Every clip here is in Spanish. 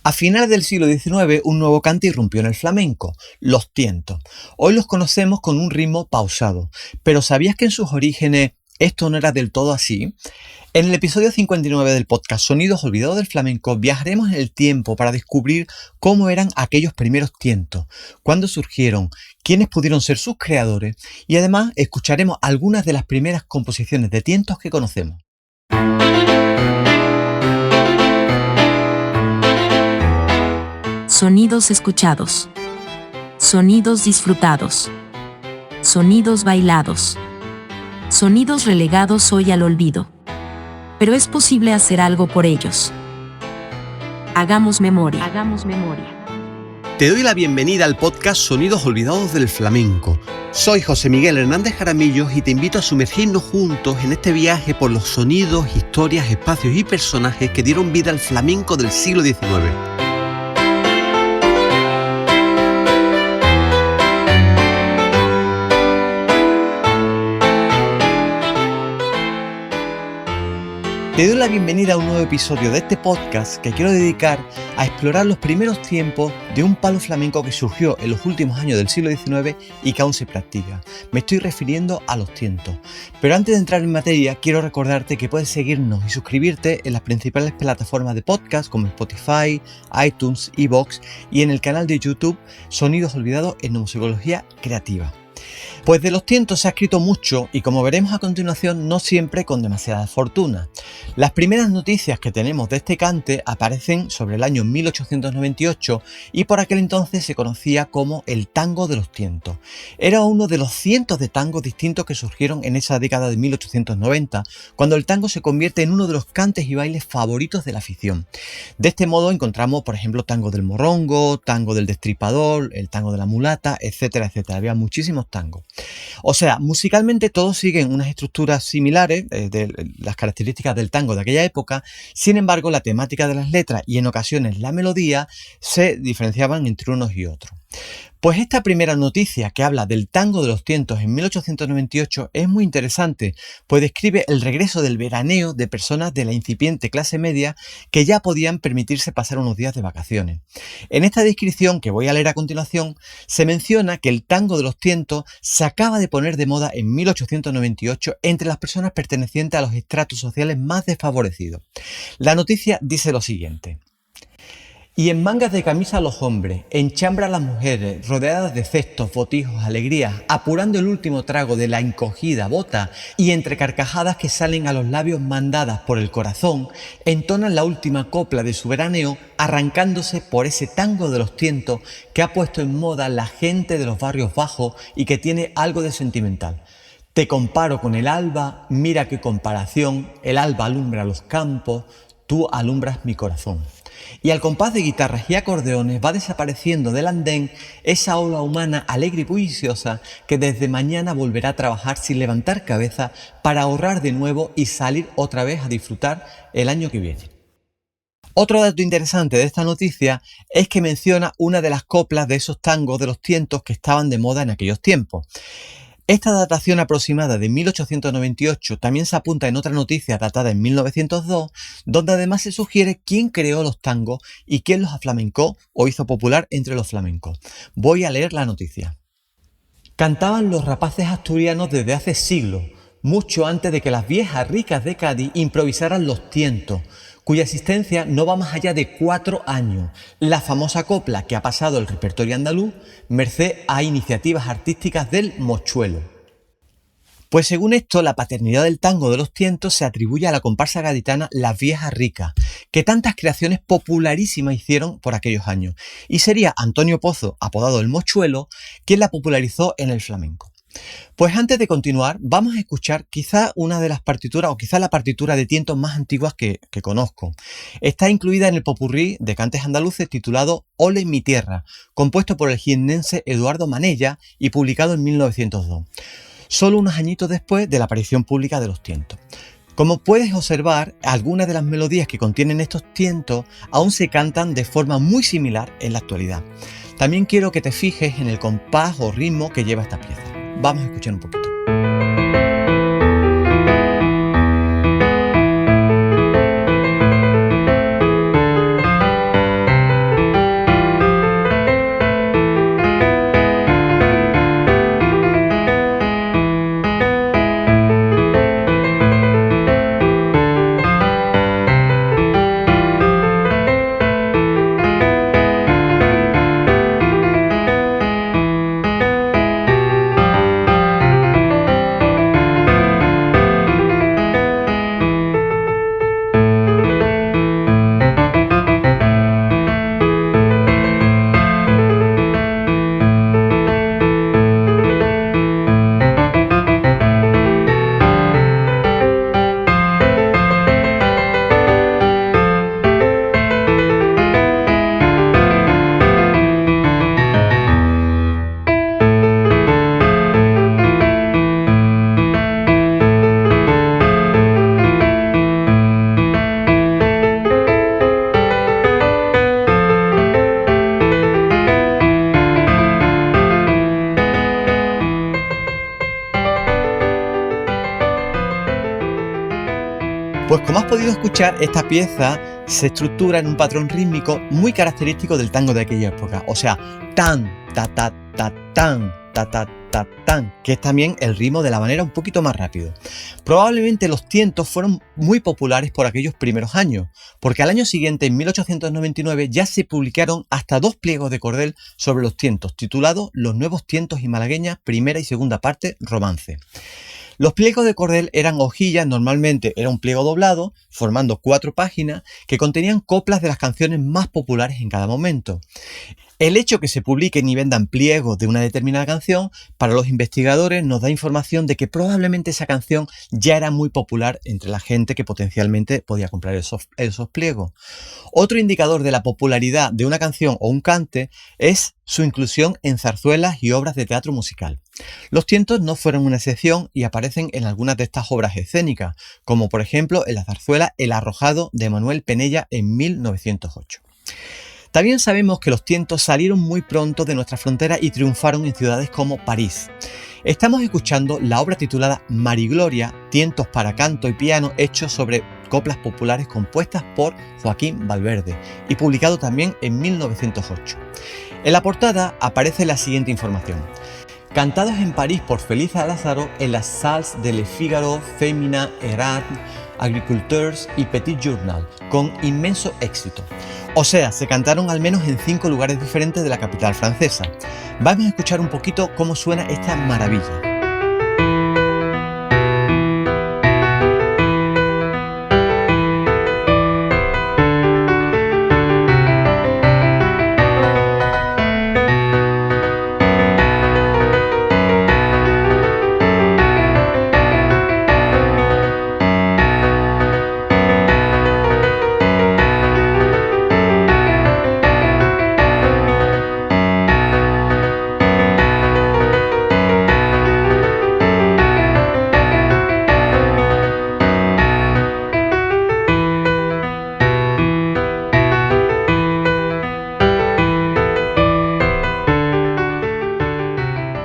A finales del siglo XIX, un nuevo cante irrumpió en el flamenco, los tientos. Hoy los conocemos con un ritmo pausado, pero ¿sabías que en sus orígenes esto no era del todo así? En el episodio 59 del podcast Sonidos Olvidados del Flamenco viajaremos en el tiempo para descubrir cómo eran aquellos primeros tientos, cuándo surgieron, quiénes pudieron ser sus creadores y además escucharemos algunas de las primeras composiciones de tientos que conocemos. Sonidos escuchados. Sonidos disfrutados. Sonidos bailados. Sonidos relegados hoy al olvido. Pero es posible hacer algo por ellos. Hagamos memoria. Te doy la bienvenida al podcast Sonidos Olvidados del Flamenco. Soy José Miguel Hernández Jaramillo y te invito a sumergirnos juntos en este viaje por los sonidos, historias, espacios y personajes que dieron vida al flamenco del siglo XIX. Te doy la bienvenida a un nuevo episodio de este podcast que quiero dedicar a explorar los primeros tiempos de un palo flamenco que surgió en los últimos años del siglo XIX y que aún se practica. Me estoy refiriendo a los tientos. Pero antes de entrar en materia, quiero recordarte que puedes seguirnos y suscribirte en las principales plataformas de podcast como Spotify, iTunes, iVoox y en el canal de YouTube Sonidos Olvidados en Musicología Creativa. Pues de los tientos se ha escrito mucho y como veremos a continuación no siempre con demasiada fortuna. Las primeras noticias que tenemos de este cante aparecen sobre el año 1898 y por aquel entonces se conocía como el tango de los tientos. Era uno de los cientos de tangos distintos que surgieron en esa década de 1890, cuando el tango se convierte en uno de los cantes y bailes favoritos de la afición. De este modo encontramos, por ejemplo, tango del morrongo, tango del destripador, el tango de la mulata, etcétera, etcétera. Había muchísimos tangos. O sea, musicalmente todos siguen unas estructuras similares de las características del tango de aquella época, sin embargo la temática de las letras y en ocasiones la melodía se diferenciaban entre unos y otros. Pues esta primera noticia que habla del tango de los tientos en 1898 es muy interesante, pues describe el regreso del veraneo de personas de la incipiente clase media que ya podían permitirse pasar unos días de vacaciones. En esta descripción que voy a leer a continuación, se menciona que el tango de los tientos se acaba de poner de moda en 1898 entre las personas pertenecientes a los estratos sociales más desfavorecidos. La noticia dice lo siguiente. Y en mangas de camisa los hombres, en chambra las mujeres, rodeadas de cestos, botijos, alegrías, apurando el último trago de la encogida bota y entre carcajadas que salen a los labios mandadas por el corazón, entonan la última copla de su veraneo, arrancándose por ese tango de los tientos que ha puesto en moda la gente de los barrios bajos y que tiene algo de sentimental. Te comparo con el alba, mira qué comparación, el alba alumbra los campos, tú alumbras mi corazón. Y al compás de guitarras y acordeones va desapareciendo del andén esa ola humana alegre y bulliciosa que desde mañana volverá a trabajar sin levantar cabeza para ahorrar de nuevo y salir otra vez a disfrutar el año que viene. Otro dato interesante de esta noticia es que menciona una de las coplas de esos tangos de los tientos que estaban de moda en aquellos tiempos. Esta datación aproximada de 1898 también se apunta en otra noticia datada en 1902, donde además se sugiere quién creó los tangos y quién los aflamencó o hizo popular entre los flamencos. Voy a leer la noticia. Cantaban los rapaces asturianos desde hace siglos, mucho antes de que las viejas ricas de Cádiz improvisaran los tientos, cuya existencia no va más allá de 4 años, la famosa copla que ha pasado el repertorio andaluz merced a iniciativas artísticas del mochuelo. Pues según esto, la paternidad del tango de los tientos se atribuye a la comparsa gaditana Las Viejas Ricas, que tantas creaciones popularísimas hicieron por aquellos años, y sería Antonio Pozo, apodado el mochuelo, quien la popularizó en el flamenco. Pues antes de continuar, vamos a escuchar quizá una de las partituras o quizá la partitura de tientos más antiguas que conozco. Está incluida en el popurrí de cantes andaluces titulado Ole mi tierra, compuesto por el jiennense Eduardo Manella y publicado en 1902, solo unos añitos después de la aparición pública de los tientos. Como puedes observar, algunas de las melodías que contienen estos tientos aún se cantan de forma muy similar en la actualidad. También quiero que te fijes en el compás o ritmo que lleva esta pieza. Vamos a escuchar un poquito. como has podido escuchar, esta pieza se estructura en un patrón rítmico muy característico del tango de aquella época, o sea, tan, ta, ta, ta, tan, ta, ta, ta, tan, que es también el ritmo de la habanera un poquito más rápido. Probablemente los tientos fueron muy populares por aquellos primeros años, porque al año siguiente, en 1899, ya se publicaron hasta 2 pliegos de cordel sobre los tientos, titulados Los nuevos tientos y malagueñas, primera y segunda parte, romance. Los pliegos de cordel eran hojillas, normalmente era un pliego doblado, formando 4 páginas que contenían coplas de las canciones más populares en cada momento. El hecho que se publiquen y vendan pliegos de una determinada canción, para los investigadores nos da información de que probablemente esa canción ya era muy popular entre la gente que potencialmente podía comprar esos pliegos. Otro indicador de la popularidad de una canción o un cante es su inclusión en zarzuelas y obras de teatro musical. Los tientos no fueron una excepción y aparecen en algunas de estas obras escénicas, como por ejemplo en la zarzuela El Arrojado de Manuel Penella en 1908. También sabemos que los tientos salieron muy pronto de nuestra frontera y triunfaron en ciudades como París. Estamos escuchando la obra titulada Marigloria, tientos para canto y piano, hechos sobre coplas populares compuestas por Joaquín Valverde y publicado también en 1908. En la portada aparece la siguiente información: cantados en París por Felisa Lázaro en las salles de Le Figaro, Femina, Erat, Agriculteurs y Petit Journal, con inmenso éxito. O sea, se cantaron al menos en 5 lugares diferentes de la capital francesa. Vamos a escuchar un poquito cómo suena esta maravilla.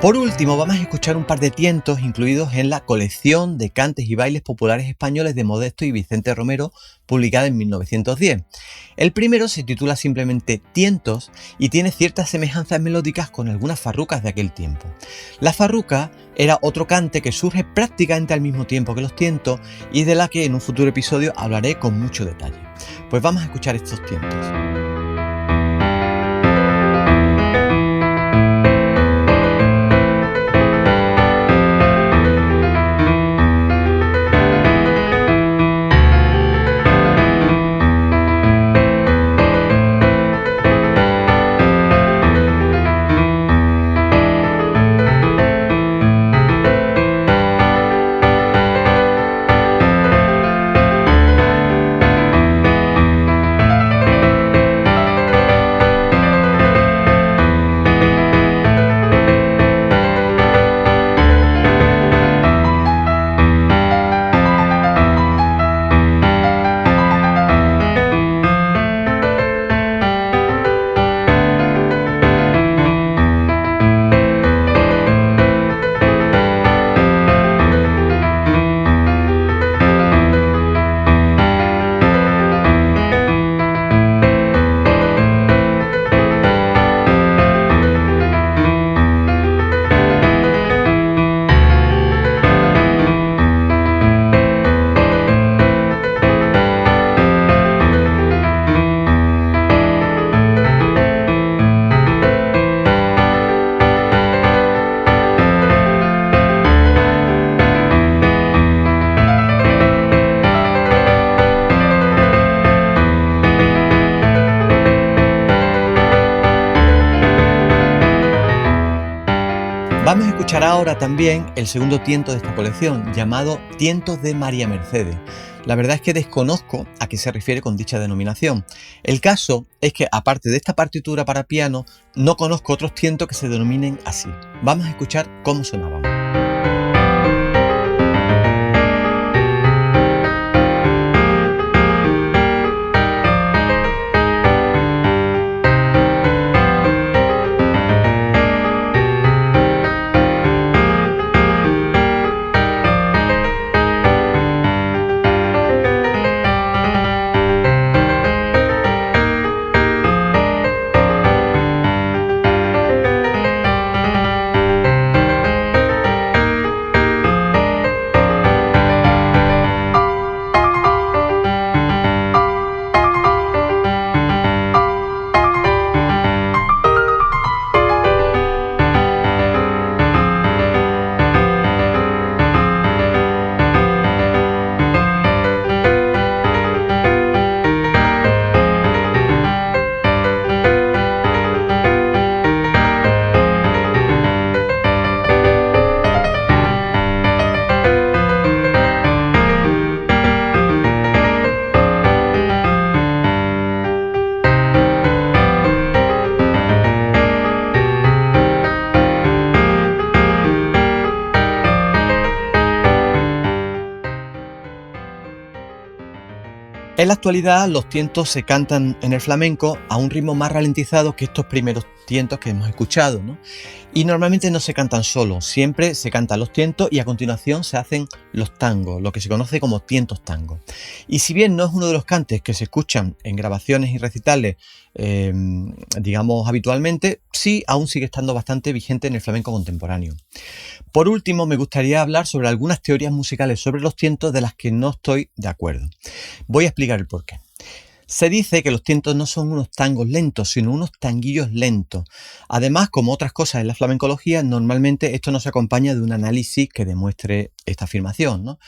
Por último, vamos a escuchar un par de tientos incluidos en la colección de cantes y bailes populares españoles de Modesto y Vicente Romero, publicada en 1910. El primero se titula simplemente Tientos y tiene ciertas semejanzas melódicas con algunas farrucas de aquel tiempo. La farruca era otro cante que surge prácticamente al mismo tiempo que los tientos y de la que en un futuro episodio hablaré con mucho detalle. Pues vamos a escuchar estos tientos. Vamos a escuchar ahora también el segundo tiento de esta colección, llamado Tientos de María Mercedes. La verdad es que desconozco a qué se refiere con dicha denominación. El caso es que, aparte de esta partitura para piano, no conozco otros tientos que se denominen así. Vamos a escuchar cómo sonaban. En la actualidad los tientos se cantan en el flamenco a un ritmo más ralentizado que estos primeros tientos que hemos escuchado, ¿no? Y normalmente no se cantan solos, siempre se cantan los tientos y a continuación se hacen los tangos, lo que se conoce como tientos tangos. Y si bien no es uno de los cantes que se escuchan en grabaciones y recitales, digamos habitualmente, sí aún sigue estando bastante vigente en el flamenco contemporáneo. Por último, me gustaría hablar sobre algunas teorías musicales sobre los tientos de las que no estoy de acuerdo. Voy a explicar el porqué. Se dice que los tientos no son unos tangos lentos, sino unos tanguillos lentos. Además, como otras cosas en la flamencología, normalmente esto no se acompaña de un análisis que demuestre esta afirmación, ¿no?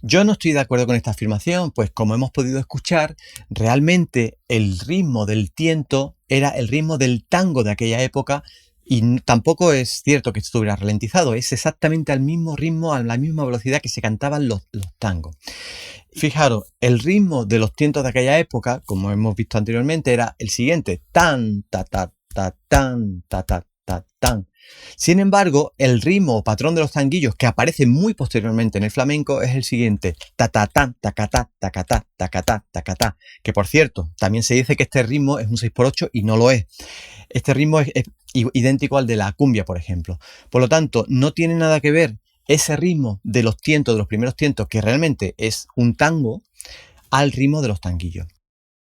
Yo no estoy de acuerdo con esta afirmación, pues como hemos podido escuchar, realmente el ritmo del tiento era el ritmo del tango de aquella época. Y tampoco es cierto que estuviera ralentizado, es exactamente al mismo ritmo, a la misma velocidad que se cantaban los tangos. Fijaros, el ritmo de los tientos de aquella época, como hemos visto anteriormente, era el siguiente: tan, ta, ta, ta, tan, ta, ta, ta, tan. Sin embargo, el ritmo o patrón de los tanguillos que aparece muy posteriormente en el flamenco es el siguiente: ta, ta, tan, tacatá, tacatá, tacatá, tacatá. Que por cierto, también se dice que este ritmo es un 6x8 y no lo es. Este ritmo es idéntico al de la cumbia, por ejemplo. Por lo tanto, no tiene nada que ver ese ritmo de los tientos, de los primeros tientos, que realmente es un tango, al ritmo de los tanguillos.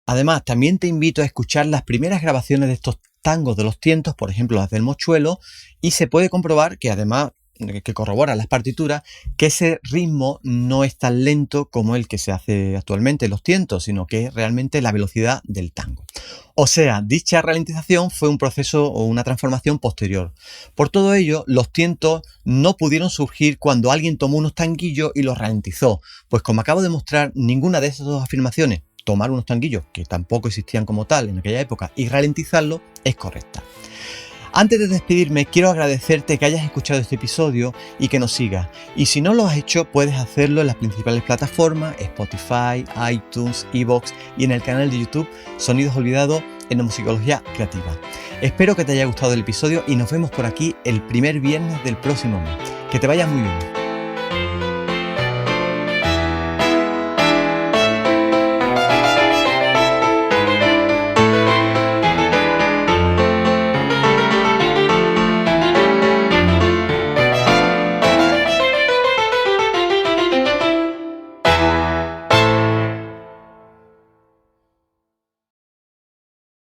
Además, también te invito a escuchar las primeras grabaciones de estos tangos de los tientos, por ejemplo las del Mochuelo, y se puede comprobar que además, que corroboran las partituras, que ese ritmo no es tan lento como el que se hace actualmente en los tientos, sino que es realmente la velocidad del tango. O sea, dicha ralentización fue un proceso o una transformación posterior. Por todo ello, los tientos no pudieron surgir cuando alguien tomó unos tanguillos y los ralentizó, pues como acabo de mostrar, ninguna de esas dos afirmaciones, tomar unos tanguillos, que tampoco existían como tal en aquella época, y ralentizarlo, es correcta. Antes de despedirme, quiero agradecerte que hayas escuchado este episodio y que nos sigas. Y si no lo has hecho, puedes hacerlo en las principales plataformas: Spotify, iTunes, iVoox y en el canal de YouTube Sonidos Olvidados en Musicología Creativa. Espero que te haya gustado el episodio y nos vemos por aquí el primer viernes del próximo mes. Que te vaya muy bien.